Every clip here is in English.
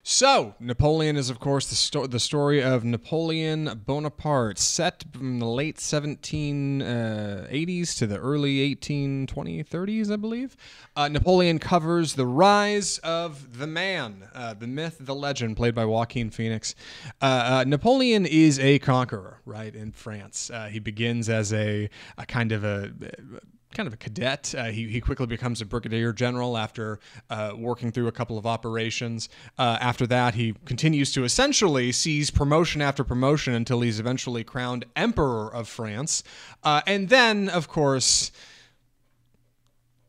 So, Napoleon is, of course, the story of Napoleon Bonaparte, set from the late 1780s to the early 1820s, I believe. Napoleon covers the rise of the man, the myth, the legend, played by Joaquin Phoenix. Napoleon is a conqueror, right, in France. He begins as a kind of a cadet. He quickly becomes a brigadier general after working through a couple of operations. After that, he continues to essentially seize promotion after promotion until he's eventually crowned Emperor of France. And then, of course,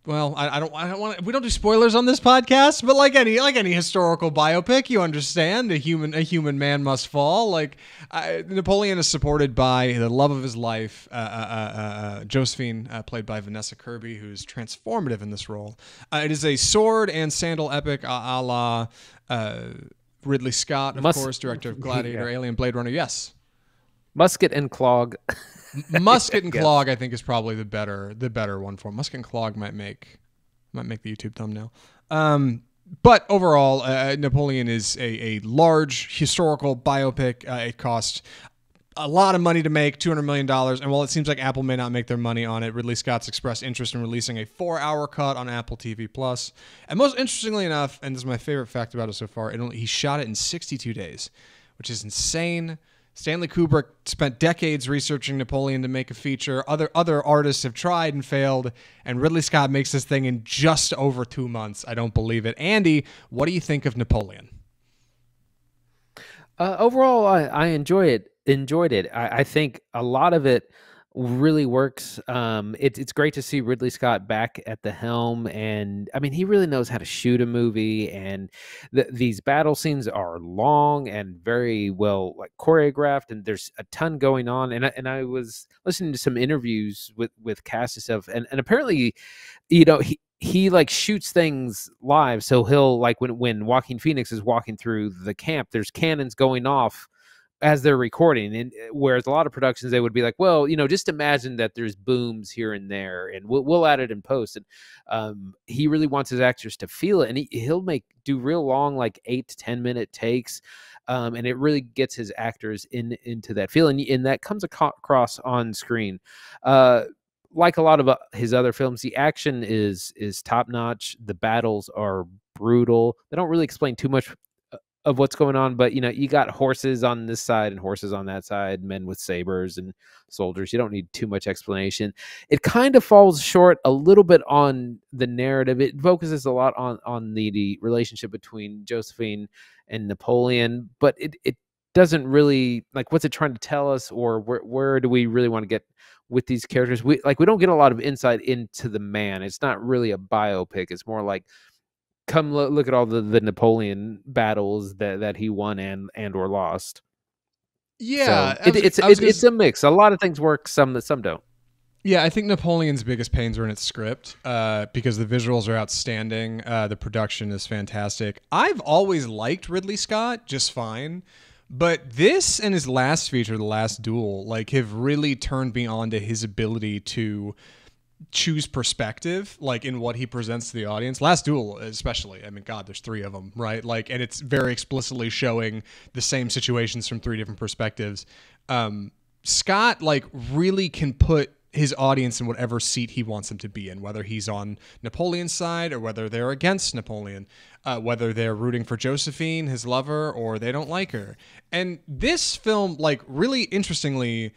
well, I don't want. We don't do spoilers on this podcast, but like any historical biopic, you understand a human man must fall. Napoleon is supported by the love of his life, Josephine, played by Vanessa Kirby, who's transformative in this role. It is a sword and sandal epic, a la Ridley Scott, of course, director of Gladiator, Alien, Blade Runner. Yes, Musket and Clog. Musket and Clog, I think, is probably the better one for him. Musket and Clog might make the YouTube thumbnail. But overall, Napoleon is a large historical biopic. It cost a lot of money to make, $200 million. And while it seems like Apple may not make their money on it, Ridley Scott's expressed interest in releasing a 4-hour cut on Apple TV Plus. And most interestingly enough, and this is my favorite fact about it so far, he shot it in 62 days, which is insane. Stanley Kubrick spent decades researching Napoleon to make a feature. Other artists have tried and failed, and Ridley Scott makes this thing in just over 2 months. I don't believe it. Andy, what do you think of Napoleon? Overall, I enjoyed it. I think a lot of it really works. It's great to see Ridley Scott back at the helm, and I mean, he really knows how to shoot a movie, and these battle scenes are long and very well choreographed, and there's a ton going on. And I was listening to some interviews with cast and stuff, and apparently, he shoots things live. So he'll when Joaquin Phoenix is walking through the camp, there's cannons going off as they're recording, and whereas a lot of productions, they would be like, well, just imagine that there's booms here and there, and we'll add it in post. And he really wants his actors to feel it, and he'll do real long, 8 to 10 minute takes, and it really gets his actors into that feeling, and that comes across on screen. Like a lot of his other films, the action is top notch. The battles are brutal. They don't really explain too much of what's going on, but you got horses on this side and horses on that side, men with sabers and soldiers. You don't need too much explanation. It kind of falls short a little bit on the narrative. It focuses a lot on the relationship between Josephine and Napoleon, but it doesn't really, what's it trying to tell us, or where do we really want to get with these characters? We don't get a lot of insight into the man. It's not really a biopic. It's more like, come look at all the Napoleon battles that he won and or lost. Yeah, so it's a mix. A lot of things work, some don't. Yeah, I think Napoleon's biggest pains are in its script, because the visuals are outstanding. The production is fantastic. I've always liked Ridley Scott just fine, but this and his last feature, The Last Duel, have really turned me on to his ability to choose perspective, in what he presents to the audience. Last Duel especially, I mean, God, there's 3 of them, right? And it's very explicitly showing the same situations from 3 different perspectives. Scott really can put his audience in whatever seat he wants them to be in, whether he's on Napoleon's side or whether they're against Napoleon, whether they're rooting for Josephine, his lover, or they don't like her. And this film, really interestingly,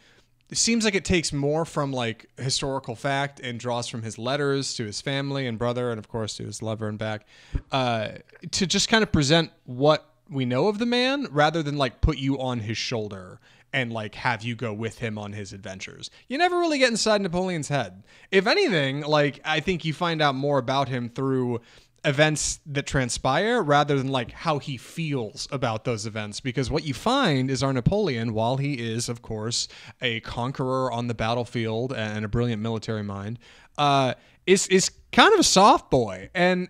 it seems like it takes more from historical fact and draws from his letters to his family and brother, and of course to his lover and back, to just kind of present what we know of the man, rather than put you on his shoulder and have you go with him on his adventures. You never really get inside Napoleon's head. If anything, I think you find out more about him through events that transpire rather than how he feels about those events, because what you find is our Napoleon, while he is of course a conqueror on the battlefield and a brilliant military mind, is kind of a soft boy, and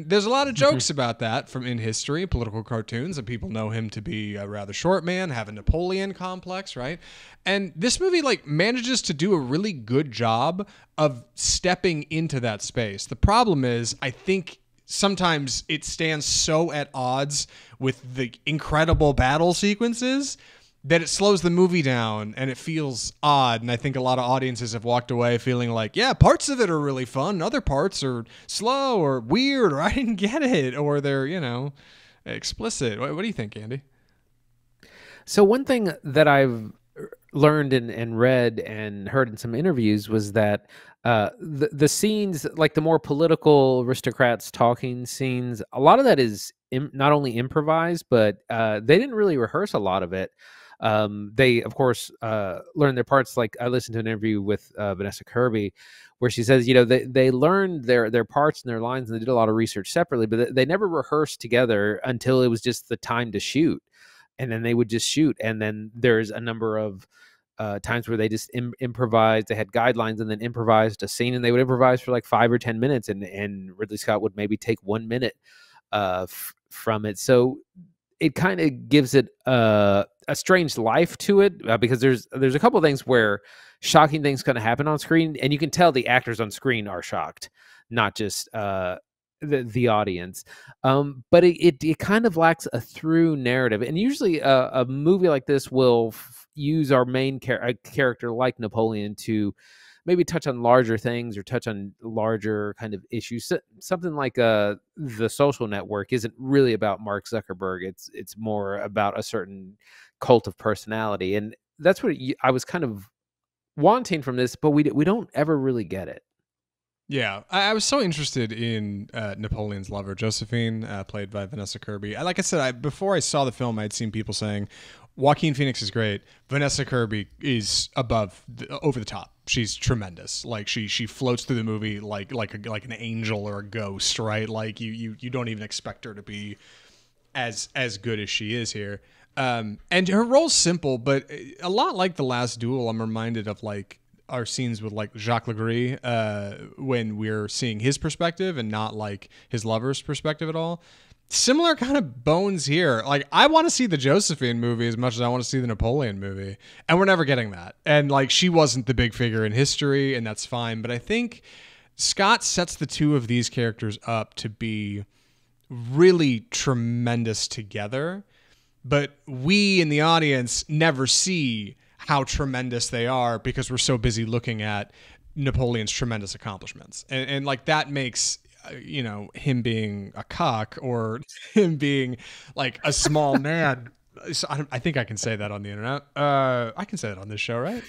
there's a lot of jokes about that from in history, political cartoons, and people know him to be a rather short man, have a Napoleon complex, right? And this movie manages to do a really good job of stepping into that space. The problem is, I think sometimes it stands so at odds with the incredible battle sequences that it slows the movie down and it feels odd. And I think a lot of audiences have walked away feeling like, yeah, parts of it are really fun. Other parts are slow or weird, or I didn't get it, or they're, explicit. What do you think, Andy? So one thing that I've learned and read and heard in some interviews was that the scenes, like the more political aristocrats talking scenes, a lot of that is not only improvised, but they didn't really rehearse a lot of it. They, of course, learned their parts. Like I listened to an interview with Vanessa Kirby where she says, they learned their parts and their lines, and they did a lot of research separately, but they never rehearsed together until it was just the time to shoot. And then they would just shoot. And then there's a number of times where they just improvised. They had guidelines and then improvised a scene, and they would improvise for like 5 or 10 minutes. And Ridley Scott would maybe take 1 minute from it. So it kind of gives it a strange life to it, because there's a couple of things where shocking things going to happen on screen, and you can tell the actors on screen are shocked, not just the audience. But it kind of lacks a through narrative, and usually a movie like this will use our main character like Napoleon to maybe touch on larger things or touch on larger kind of issues. Something like The Social Network isn't really about Mark Zuckerberg. It's more about a certain cult of personality, and that's what I was kind of wanting from this, but we don't ever really get it. Yeah, I was so interested in Napoleon's lover, Josephine, played by Vanessa Kirby. Like I said, before I saw the film, I had seen people saying Joaquin Phoenix is great. Vanessa Kirby is over the top. She's tremendous. Like she floats through the movie like an angel or a ghost, right? Like you don't even expect her to be as good as she is here. And her role's simple, but a lot like The Last Duel. I'm reminded of like our scenes with like Jacques Legris when we're seeing his perspective and not like his lover's perspective at all. Similar kind of bones here. Like I want to see the Josephine movie as much as I want to see the Napoleon movie, and we're never getting that. And like she wasn't the big figure in history, and that's fine. But I think Scott sets the two of these characters up to be really tremendous together, but we in the audience never see how tremendous they are because we're so busy looking at Napoleon's tremendous accomplishments. And like that makes, him being a cock or him being like a small man. I think I can say that on the internet. I can say that on this show, right?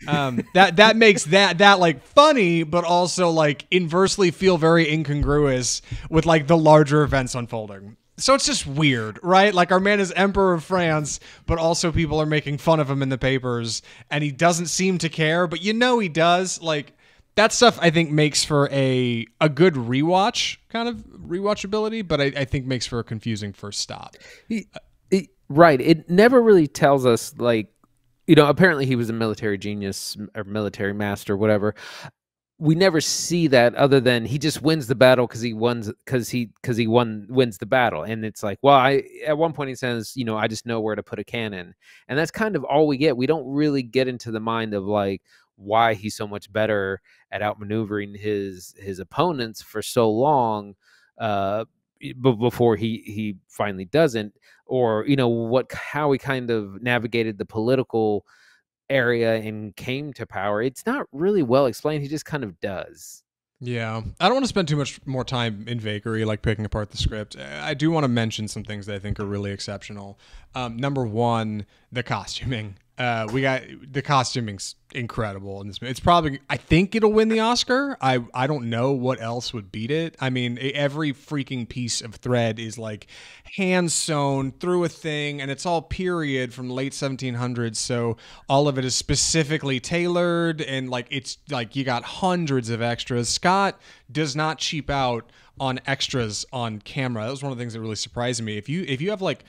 That makes that like funny, but also like inversely feel very incongruous with like the larger events unfolding. So it's just weird, right? Like our man is Emperor of France, but also people are making fun of him in the papers, and he doesn't seem to care, but he does. Like that stuff I think makes for a good rewatch, kind of rewatchability, but I think makes for a confusing first stop. Right. It never really tells us like, apparently he was a military genius or military master, whatever. We never see that other than he just wins the battle because he wins the battle. And it's like, well, at one point he says, I just know where to put a cannon. And that's kind of all we get. We don't really get into the mind of like why he's so much better at outmaneuvering his opponents for so long before he finally doesn't, or, how he kind of navigated the political area and came to power. It's not really well explained. He just kind of does. Yeah. I don't want to spend too much more time in vagary, like picking apart the script. I do want to mention some things that I think are really exceptional. Number one, the costuming. We got the costuming's incredible in this movie. It's probably, I think it'll win the Oscar. I don't know what else would beat it. I mean, every freaking piece of thread is like hand sewn through a thing, and it's all period from late 1700s. So all of it is specifically tailored, and like it's like you got hundreds of extras. Scott does not cheap out on extras on camera. That was one of the things that really surprised me. If you have like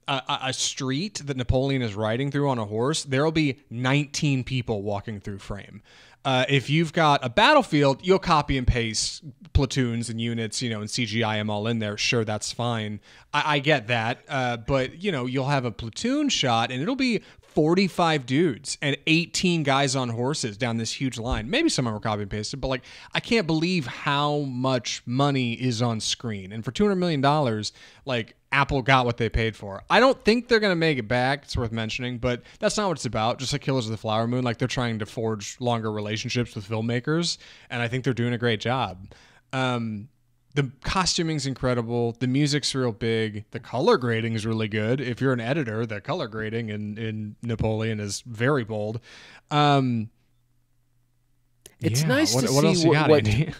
a street that Napoleon is riding through on a horse, there'll be 19 people walking through frame. If you've got a battlefield, you'll copy and paste platoons and units, and CGI them all in there. Sure, that's fine. I get that. But, you'll have a platoon shot and it'll be 45 dudes and 18 guys on horses down this huge line. Maybe some of them were copy and pasted, but like, I can't believe how much money is on screen. And for $200 million, like, Apple got what they paid for. I don't think they're going to make it back. It's worth mentioning, but that's not what it's about. Just like Killers of the Flower Moon, like, they're trying to forge longer relationships with filmmakers, and I think they're doing a great job. The costuming's incredible. The music's real big. The color grading is really good. If you're an editor, the color grading in Napoleon is very bold. It's nice to see Andy?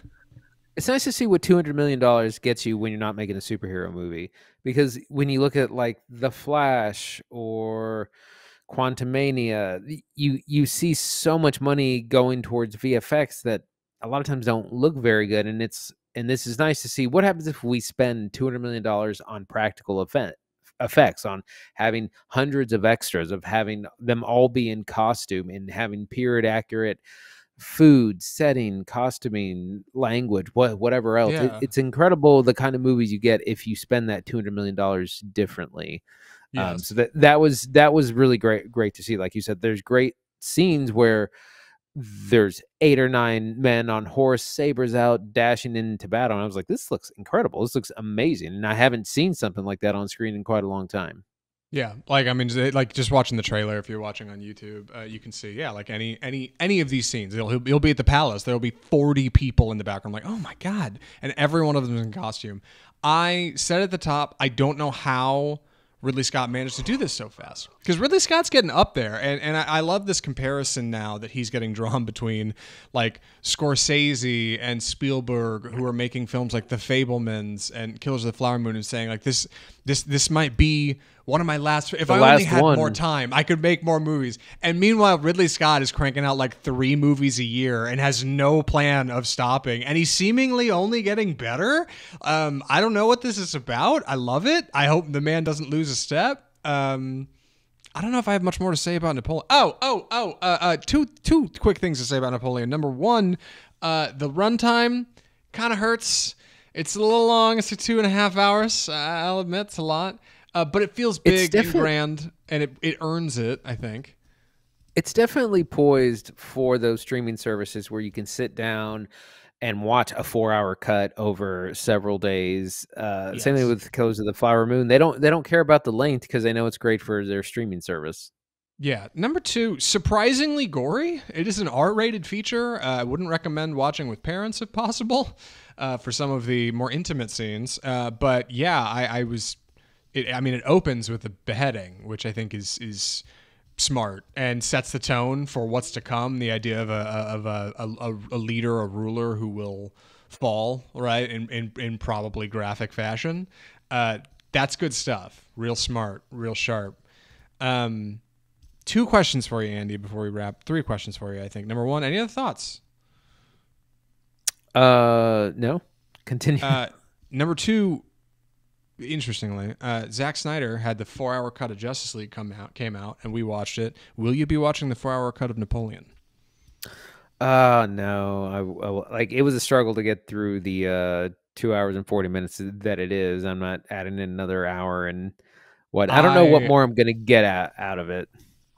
It's nice to see what $200 million gets you when you're not making a superhero movie. Because when you look at like The Flash or Quantumania, you see so much money going towards VFX that a lot of times don't look very good, and this is nice to see. What happens if we spend $200 million on practical effects, on having hundreds of extras, of having them all be in costume and having period accurate food, setting, costuming, language, whatever else. Yeah. It's incredible the kind of movies you get if you spend that $200 million differently. Yes. So that was really great to see. Like you said, there's great scenes where there's 8 or 9 men on horse, sabers out, dashing into battle. And I was like, this looks incredible. This looks amazing. And I haven't seen something like that on screen in quite a long time. Yeah, like, I mean, like, just watching the trailer, if you're watching on YouTube, you can see, yeah, like any of these scenes, he'll be at the palace. There'll be 40 people in the background. Like, oh my God. And every one of them is in costume. I said at the top, I don't know how Ridley Scott managed to do this so fast, because Ridley Scott's getting up there, and I love this comparison now that he's getting drawn between like Scorsese and Spielberg, who are making films like The Fabelmans and Killers of the Flower Moon, and saying like this might be one of my last. If I only had more time, I could make more movies. And meanwhile, Ridley Scott is cranking out like 3 movies a year and has no plan of stopping. And he's seemingly only getting better. I don't know what this is about. I love it. I hope the man doesn't lose a step. I don't know if I have much more to say about Napoleon. Two quick things to say about Napoleon. Number one, the runtime kind of hurts. It's a little long. It's 2.5 hours. I'll admit it's a lot. But it feels big and grand, and it earns it, I think. It's definitely poised for those streaming services where you can sit down and watch a 4-hour cut over several days. Yes. Same thing with Killers of the Flower Moon. They don't care about the length because they know it's great for their streaming service. Yeah. Number 2, surprisingly gory. It is an R-rated feature. I wouldn't recommend watching with parents if possible for some of the more intimate scenes. But yeah, I was... it opens with a beheading, which I think is smart and sets the tone for what's to come. The idea of a leader, a ruler who will fall, right, in probably graphic fashion. That's good stuff. Real smart, real sharp. 2 questions for you, Andy, before we wrap. 3 questions for you, I think. Number 1, any other thoughts? No. Continue. Number 2. Interestingly, Zack Snyder had the 4-hour cut of Justice League came out, and we watched it. Will you be watching the 4-hour cut of Napoleon? No. Like, it was a struggle to get through the 2 hours and 40 minutes that it is. I'm not adding in another hour and what. I don't know what more I'm gonna get out of it.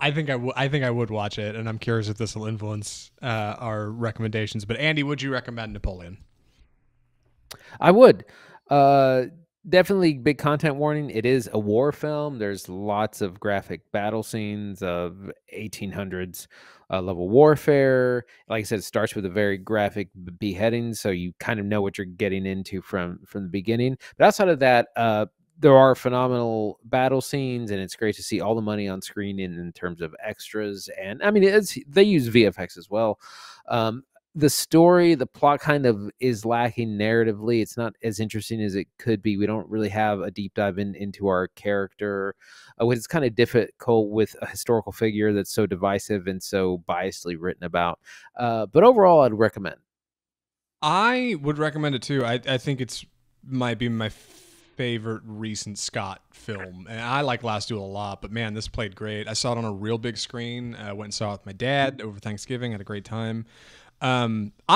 I think I would watch it, and I'm curious if this will influence our recommendations. But Andy, would you recommend Napoleon? I would. Definitely big content warning. It is a war film. There's lots of graphic battle scenes of 1800s level warfare. Like I said, it starts with a very graphic beheading, so you kind of know what you're getting into from the beginning. But outside of that, there are phenomenal battle scenes, and it's great to see all the money on screen in terms of extras. And I mean, they use VFX as well. The story, the plot kind of is lacking narratively. It's not as interesting as it could be. We don't really have a deep dive into our character, which is kind of difficult with a historical figure that's so divisive and so biasedly written about. But overall, I'd recommend. I would recommend it too. I think might be my favorite recent Scott film, and I like Last Duel a lot, but man, this played great. I saw it on a real big screen. I went and saw it with my dad over Thanksgiving. Had a great time. I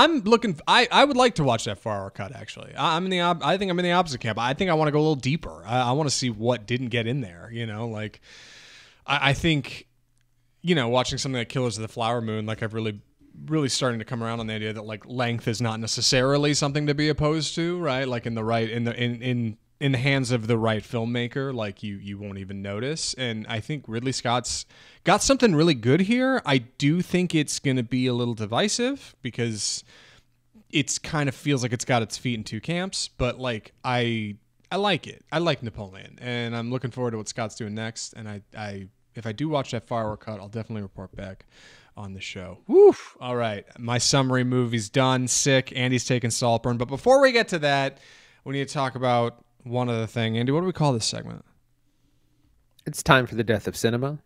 would like to watch that 4-hour cut, actually. I think I'm in the opposite camp. I think I want to go a little deeper. I want to see what didn't get in there, like I think watching something like Killers of the Flower Moon, like I've really starting to come around on the idea that like length is not necessarily something to be opposed to, right? Like in the hands of the right filmmaker, like you won't even notice. And I think Ridley Scott's got something really good here. I do think it's going to be a little divisive because it's kind of feels like it's got its feet in two camps, but like I like it. I like Napoleon, and I'm looking forward to what Scott's doing next. And I if I do watch that firework cut, I'll definitely report back on the show. Woof. All right. My summary movie's done. Sick. Andy's taking Saltburn. But before we get to that, we need to talk about one other thing. Andy, what do we call this segment? It's time for the death of cinema.